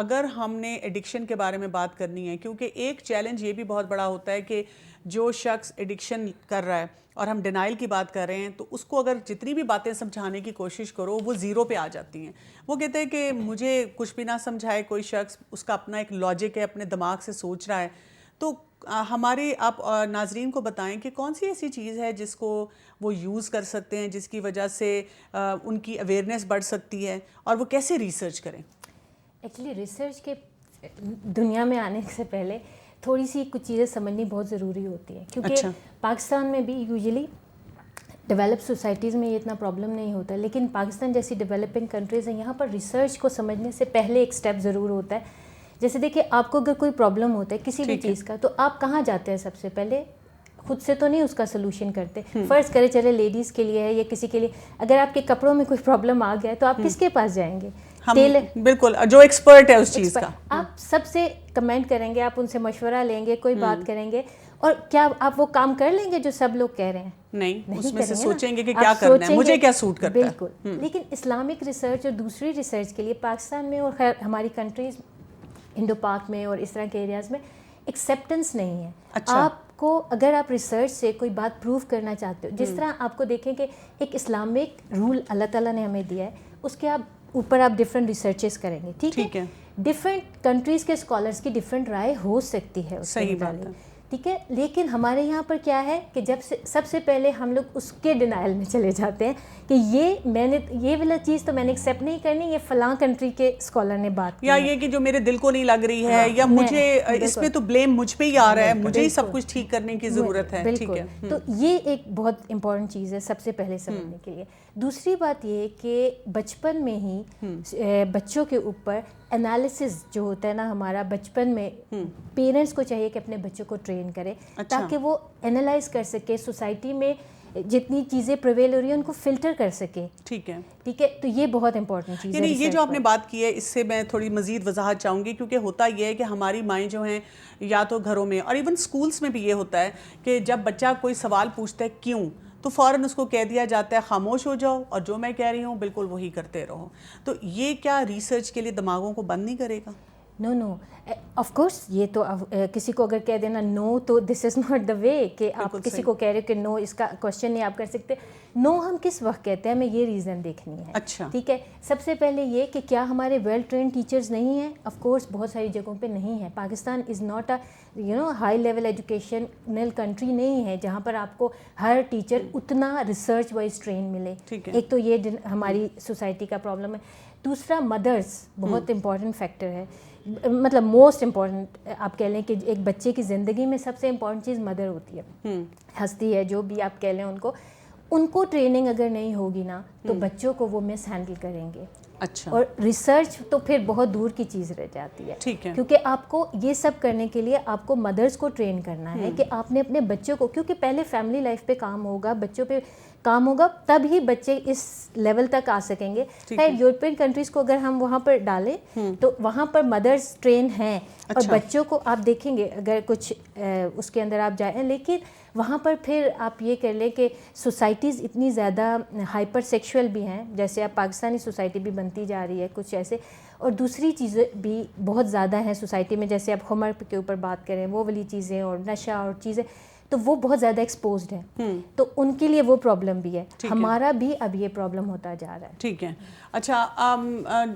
اگر ہم نے ایڈکشن کے بارے میں بات کرنی ہے، کیونکہ ایک چیلنج یہ بھی بہت بڑا ہوتا ہے کہ جو شخص ایڈکشن کر رہا ہے اور ہم ڈینائل کی بات کر رہے ہیں، تو اس کو اگر جتنی بھی باتیں سمجھانے کی کوشش کرو وہ زیرو پہ آ جاتی ہیں. وہ کہتے ہیں کہ مجھے کچھ بھی نہ سمجھائے کوئی شخص، اس کا اپنا ایک لاجک ہے، اپنے دماغ سے سوچ رہا ہے. تو ہمارے آپ ناظرین کو بتائیں کہ کون سی ایسی چیز ہے جس کو وہ یوز کر سکتے ہیں، جس کی وجہ سے ان کی اویئرنیس بڑھ سکتی ہے، اور وہ کیسے ریسرچ کریں؟ ایکچولی ریسرچ کے دنیا میں آنے سے پہلے تھوڑی سی کچھ چیزیں سمجھنی بہت ضروری ہوتی ہیں، کیونکہ پاکستان میں بھی یوزلی ڈیولپ سوسائٹیز میں یہ اتنا پرابلم نہیں ہوتا ہے، لیکن پاکستان جیسی ڈیولپنگ کنٹریز ہیں، یہاں پر ریسرچ کو سمجھنے سے پہلے ایک سٹیپ ضرور ہوتا ہے. جیسے دیکھیں، آپ کو اگر کوئی پرابلم ہوتا ہے کسی بھی چیز کا، تو آپ کہاں جاتے ہیں؟ سب سے پہلے خود سے تو نہیں اس کا سلوشن کرتے. فرض کرے چلے لیڈیز کے لیے ہے یا کسی کے لیے، اگر آپ کے کپڑوں میں کوئی پرابلم آ گیا ہے تو آپ کس کے پاس جائیں گے؟ بالکل، جو ایکسپرٹ ہے اس چیز کا. آپ سب سے کمنٹ کریں گے، آپ ان سے مشورہ لیں گے، کوئی بات کریں گے، اور کیا آپ وہ کام کر لیں گے جو سب لوگ کہہ رہے ہیں؟ نہیں، اس میں سے سوچیں گے کہ کیا کرنا ہے، مجھے کیا سوٹ کرتا ہے. بالکل. لیکن اسلامک ریسرچ اور دوسری ریسرچ کے لیے پاکستان میں اور خیر ہماری کنٹریز انڈو پاک میں اور اس طرح کے ایریاز میں ایکسیپٹنس نہیں ہے. آپ کو اگر آپ ریسرچ سے کوئی بات پروو کرنا چاہتے ہو، جس طرح آپ کو دیکھیں کہ ایک اسلامک رول اللہ تعالیٰ نے ہمیں دیا ہے، اس کے اوپر آپ ڈفرینٹ ریسرچز کریں گے. ٹھیک ہے، ڈفرینٹ کنٹریز کے اسکالرس کی ڈفرینٹ رائے ہو سکتی ہے اس کے متعلق. ٹھیک ہے، لیکن ہمارے یہاں پر کیا ہے کہ جب سب سے پہلے ہم لوگ اس کے ڈینائل میں چلے جاتے ہیں کہ یہ والا چیز تو میں نے ایکسیپٹ نہیں کرنی، یہ فلاں کنٹری کے اسکالر نے بات کی، یا یہ کہ جو میرے دل کو نہیں لگ رہی ہے، یا مجھے اس پہ تو بلیم مجھ پہ ہی آ رہا ہے، مجھے ہی سب کچھ ٹھیک کرنے کی ضرورت ہے. ٹھیک ہے، تو یہ ایک بہت امپورٹنٹ چیز ہے سب سے پہلے سمجھنے کے لیے. دوسری بات یہ کہ بچپن میں ہی بچوں کے اوپر انالیسز جو ہوتا ہے نا، ہمارا بچپن میں پیرنٹس کو چاہیے کہ اپنے بچوں کو ٹرین کرے تاکہ وہ انالائز کر سکے، سوسائٹی میں جتنی چیزیں پریویل ہو رہی ہیں ان کو فلٹر کر سکے. ٹھیک ہے، تو یہ بہت امپورٹنٹ چیز ہے. یعنی یہ جو آپ نے بات کی ہے، اس سے میں تھوڑی مزید وضاحت چاہوں گی، کیونکہ ہوتا یہ ہے کہ ہماری مائیں جو ہیں، یا تو گھروں میں اور ایون اسکولس میں بھی یہ ہوتا ہے کہ جب بچہ کوئی سوال پوچھتا ہے کیوں، تو فوراً اس کو کہہ دیا جاتا ہے خاموش ہو جاؤ اور جو میں کہہ رہی ہوں بالکل وہی کرتے رہو. تو یہ کیا ریسرچ کے لیے دماغوں کو بند نہیں کرے گا؟ Know of course. یہ تو کسی کو اگر کہہ دینا نو، تو دس از ناٹ دا وے کہ آپ کسی کو کہہ رہے ہو کہ نو، اس کا کوشچن نہیں آپ کر سکتے. نو ہم کس وقت کہتے ہیں، ہمیں یہ ریزن دیکھنی ہے. اچھا، ٹھیک ہے. سب سے پہلے یہ کہ کیا ہمارے ویل ٹرینڈ ٹیچرز نہیں ہیں؟ آف کورس بہت ساری جگہوں پہ نہیں ہے. Pakistan is not a high level educational country نہیں ہے جہاں پر آپ کو ہر ٹیچر اتنا ریسرچ وائز ٹرین ملے. ایک تو یہ ہماری سوسائٹی کا پرابلم ہے. دوسرا مدرس بہت امپورٹنٹ فیکٹر ہے، مطلب موسٹ امپورٹنٹ. آپ کہہ لیں کہ ایک بچے کی زندگی میں سب سے امپورٹنٹ چیز مدر ہوتی ہے، ہستی ہے، جو بھی آپ کہہ لیں. ان کو ٹریننگ اگر نہیں ہوگی نا تو بچوں کو وہ مس ہینڈل کریں گے. اچھا. اور ریسرچ تو پھر بہت دور کی چیز رہ جاتی ہے. ٹھیک ہے، کیونکہ آپ کو یہ سب کرنے کے لیے آپ کو مدرس کو ٹرین کرنا ہے کہ آپ نے اپنے بچوں کو، کیونکہ پہلے فیملی لائف پہ کام ہوگا، بچوں پہ کام ہوگا، تب ہی بچے اس لیول تک آ سکیں گے. خیر یورپین کنٹریز کو اگر ہم وہاں پر ڈالیں تو وہاں پر مدرس ٹرین ہیں، اور بچوں کو آپ دیکھیں گے اگر کچھ اس کے اندر آپ جائیں. لیکن وہاں پر پھر آپ یہ کر لیں کہ سوسائٹیز اتنی زیادہ ہائپر سیکشول بھی ہیں، جیسے اب پاکستانی سوسائٹی بھی بنتی جا رہی ہے کچھ ایسے، اور دوسری چیزیں بھی بہت زیادہ ہیں سوسائٹی میں. جیسے اب خمر کے اوپر بات کریں، وہ والی چیزیں اور نشہ اور چیزیں، تو وہ بہت زیادہ ایکسپوزڈ ہیں، تو ان کے لیے وہ پرابلم بھی ہے. ہمارا بھی اب یہ پرابلم ہوتا جا رہا ہے. ٹھیک ہے. اچھا،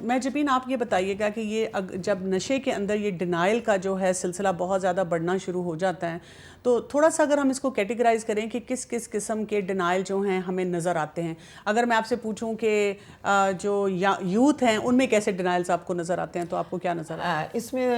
میں جبین آپ یہ بتائیے گا کہ یہ جب نشے کے اندر یہ ڈینائل کا جو ہے سلسلہ بہت زیادہ بڑھنا شروع ہو جاتا ہے، تو تھوڑا سا اگر ہم اس کو کیٹیگرائز کریں کہ کس کس قسم کے ڈینائل جو ہیں ہمیں نظر آتے ہیں. اگر میں آپ سے پوچھوں کہ جو یوتھ ہیں ان میں کیسے ڈینائلز آپ کو نظر آتے ہیں، تو آپ کو کیا نظر آتا ہے؟ اس میں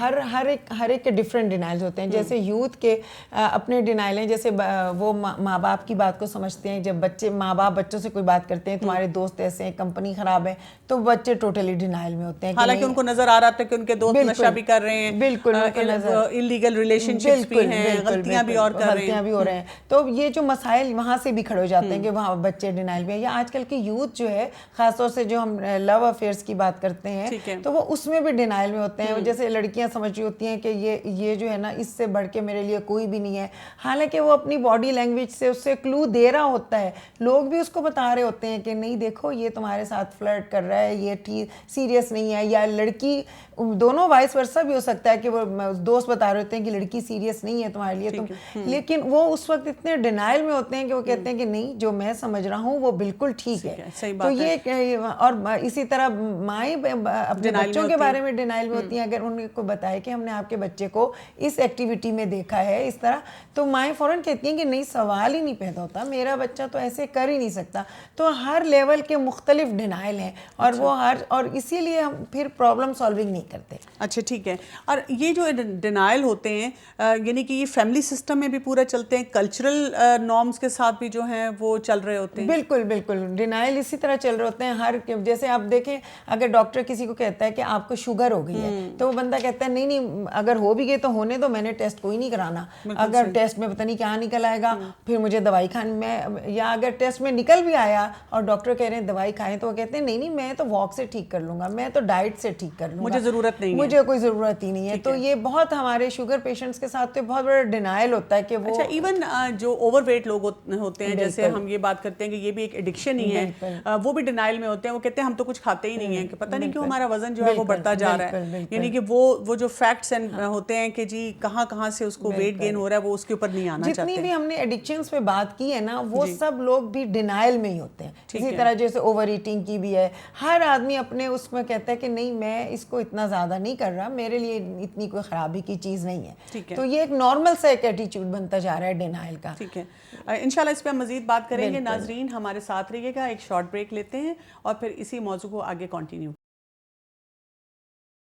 ہر ایک کے ڈفرینٹ ڈینائلز ہوتے ہیں. جیسے یوتھ کے اپنے ڈینائل ہیں، جیسے وہ ماں باپ کی بات کو سمجھتے ہیں. جب ماں باپ بچوں سے کوئی بات کرتے ہیں، تمہارے دوست ایسے ہیں، کمپنی خراب ہے، تو بچے ٹوٹلی ڈینائل میں ہوتے ہیں. حالانکہ ان کو نظر آ رہا تھا کہ ان کے دوست نشہ بھی کر رہے ہیں، بالکل انلیگل ریلیشن شپس بھی ہیں، غلطیاں بھی اور کر رہے ہیں, غلطیاں بھی ہو رہے ہیں. تو یہ جو مسائل وہاں سے بھی کھڑے ہو جاتے ہیں کہ وہاں بچے ڈینائل میں, یا آج کل کی یوتھ جو ہے خاص طور سے جو ہم لو افیئرس کی بات کرتے ہیں تو وہ اس میں بھی ڈینائل میں ہوتے ہیں. جیسے لڑکیاں سمجھ رہی ہوتی ہیں کہ یہ جو ہے نا اس سے بڑھ کے میرے لیے کوئی بھی نہیں ہے, حالانکہ وہ اپنی باڈی لینگویج سے اس سے کلو دے رہا ہوتا ہے. لوگ بھی اس کو بتا رہے ہوتے ہیں کہ نہیں دیکھو یہ تمہارے ساتھ فلرٹ کر رہا ہے, یہ سیریس نہیں ہے. یا لڑکی, دونوں وائس ورسا بھی ہو سکتا ہے کہ وہ دوست بتا رہے ہوتے ہیں کہ لڑکی سیریس نہیں ہے تمہارے لیے تم, لیکن وہ اس وقت اتنے ڈینائل میں ہوتے ہیں کہ وہ کہتے ہیں کہ نہیں جو میں سمجھ رہا ہوں وہ بالکل ٹھیک ہے. تو یہ, اور اسی طرح مائیں اپنے بچوں کے بارے میں ڈینائل میں ہوتی ہیں. اگر ان کو بتائے کہ ہم نے آپ کے بچے کو اس ایکٹیویٹی میں دیکھا ہے اس طرح, تو مائیں فوراً کہتی ہیں کہ نہیں سوال ہی نہیں پیدا ہوتا, میرا بچہ تو ایسے کر ہی نہیں سکتا. تو ہر لیول کے مختلف ڈینائل ہیں اور وہ اور اسی لیے ہم پھر پرابلم سالونگ نہیں کرتے. اچھا ٹھیک ہے. اور یہ جو ڈینائل ہوتے ہیں یعنی کہ یہ فیملی سسٹم میں بھی پورا چلتے ہیں, کلچرل نارمز کے ساتھ بھی جو ہیں وہ چل رہے ہوتے ہیں؟ بالکل بالکل, ڈینائل اسی طرح چل رہے ہوتے ہیں. ہر جیسے آپ دیکھیں اگر ڈاکٹر کسی کو کہتا ہے کہ آپ کو شوگر ہو گئی ہے تو وہ بندہ کہتا ہے نہیں نہیں اگر ہو بھی گئی تو ہونے دو, میں نے ٹیسٹ کوئی نہیں کرانا. اگر ٹیسٹ میں پتہ نہیں کیا نکل آئے گا پھر مجھے دوائی کھانی میں, یا اگر ٹیسٹ میں نکل بھی آیا اور ڈاکٹر کہہ رہے ہیں دوائی کھائیں تو وہ کہتے ہیں نہیں نہیں میں تو واک سے ٹھیک کر لوں گا, میں تو ڈائٹ سے ٹھیک کر لوں گا, مجھے ضرورت نہیں ہے, مجھے کوئی ضرورت ہی نہیں ہے. تو یہ بہت ہمارے شوگر پیشنٹس کے ساتھ تو بہت بڑا ڈینائل ہوتا ہے کہ وہ اچھا ایون جو اوور ویٹ لوگ ہوتے ہیں, جیسے ہم یہ بات کرتے ہیں کہ یہ بھی ایک ایڈکشن ہی ہے, وہ بھی ڈینائل میں ہوتے ہیں. وہ کہتے ہیں ہم تو کچھ کھاتے ہی نہیں ہیں, کہ پتہ نہیں کیوں ہمارا وزن جو ہے وہ بڑھتا جا رہا ہے. یعنی کہ وہ جو فیکٹس ہوتے ہیں کہ جی کہاں سے اس کو ویٹ گین ہو رہا ہے وہ اس کے اوپر نہیں آنا چاہتے. جتنی بھی ہم نے ایڈکشنز پہ بات کی ہے نا وہ سب لوگ بھی ڈینائل میں ہی ہوتے ہیں. اسی طرح جیسے اوور ایٹنگ کی بھی ہے, ہر آدمی اپنے اس میں کہتا ہے کہ نہیں میں اس کو اتنا زیادہ نہیں کر رہا, میرے لیے اتنی کوئی خرابی کی چیز نہیں ہے. تو یہ ایک نارمل سا ایک ایٹیچیوڈ بنتا جا رہا ہے ڈینائل کا. ٹھیک ہے, انشاءاللہ اس پہ ہم مزید بات کریں گے. ناظرین ہمارے ساتھ رہیے گا, ایک شارٹ بریک لیتے ہیں اور پھر اسی موضوع کو آگے کنٹینیو